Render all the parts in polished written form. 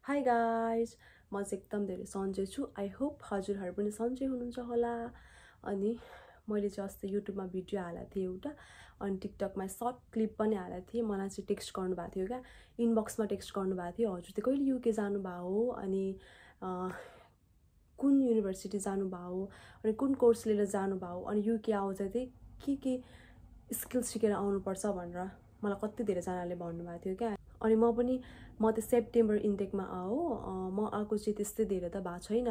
Hi guys, म चाहिँ एकदम धेरै सन्चै छु। आई होप हजुरहरू पनि सन्चै हुनुहुन्छ होला। अनि मैले चाहिँ अस्ति युट्युबमा भिडियो हालेको थिएँ एउटा, अनि टिकटकमा सर्ट क्लिप पनि हालेको थिएँ। मलाई चाहिँ टेक्स्ट गर्नुभएको थियो क्या, इनबक्समा टेक्स्ट गर्नुभएको थियो, हजुर चाहिँ कहिले युके जानुभएको हो, अनि कुन युनिभर्सिटी जानुभएको हो, अनि कुन कोर्स लिएर जानुभएको, अनि युके आउँदा चाहिँ के स्किल सिकेर आउनुपर्छ भनेर मलाई कति धेरैजनाले भन्नुभएको थियो क्या। अनि म त सेप्टेम्बर इन्टेकमा म आएको चाहिँ त्यस्तै धेरै त भएको छैन,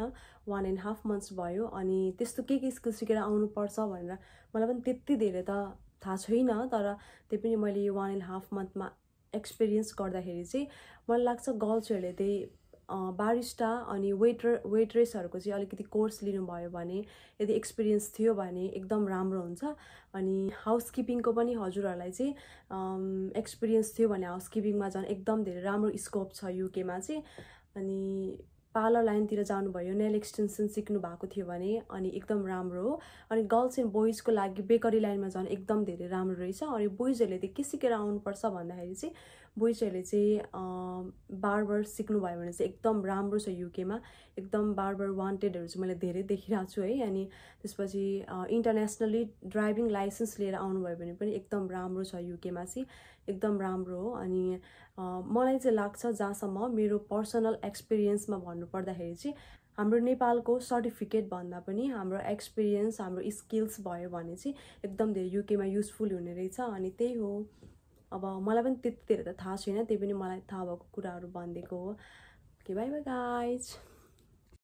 1.5 months भयो। अनि त्यस्तो के स्किल सिकेर आउनुपर्छ भनेर मलाई पनि त्यति धेरै त थाहा छैन, तर त्यही पनि मैले यो 1.5 monthमा एक्सपिरियन्स गर्दाखेरि चाहिँ मलाई लाग्छ गर्ल्सहरूले त्यही बारिस्टा अनि वेट्रेसहरूको चाहिँ अलिकति कोर्स लिनुभयो भने, यदि एक्सपिरियन्स थियो भने एकदम राम्रो हुन्छ। अनि हाउसकिपिङको पनि हजुरहरूलाई चाहिँ एक्सपिरियन्स थियो भने हाउसकिपिङमा झन् एकदम धेरै राम्रो स्कोप छ युकेमा चाहिँ। अनि पार्लर लाइनतिर जानुभयो, नेल एक्सटेन्सन सिक्नु भएको थियो भने अनि एकदम राम्रो हो। अनि गर्ल्स एन्ड बोइजको लागि बेकरी लाइनमा झन् एकदम धेरै राम्रो रहेछ। अनि बोइजहरूले चाहिँ के सिकेर आउनुपर्छ भन्दाखेरि चाहिँ बोइजहरूले चाहिँ बार्बर सिक्नुभयो भने चाहिँ एकदम राम्रो छ युकेमा। एकदम बार्बर वान्टेडहरू चाहिँ मैले धेरै देखिरहेको छु है। अनि त्यसपछि इन्टरनेसनली ड्राइभिङ लाइसेन्स लिएर आउनुभयो भने पनि एकदम राम्रो छ युकेमा चाहिँ, एकदम राम्रो हो। अनि मलाई चाहिँ लाग्छ, जहाँसम्म मेरो पर्सनल एक्सपिरियन्समा भन्नुपर्दाखेरि चाहिँ हाम्रो नेपालको सर्टिफिकेट भन्दा पनि हाम्रो एक्सपिरियन्स, हाम्रो स्किल्स भयो भने चाहिँ एकदम धेरै युकेमा युजफुल हुने रहेछ। अनि त्यही हो, अब मलाई पनि त्यति धेरै त थाहा छैन, त्यही पनि मलाई थाहा भएको कुराहरू भनिदिएको हो। Okay, by by guys.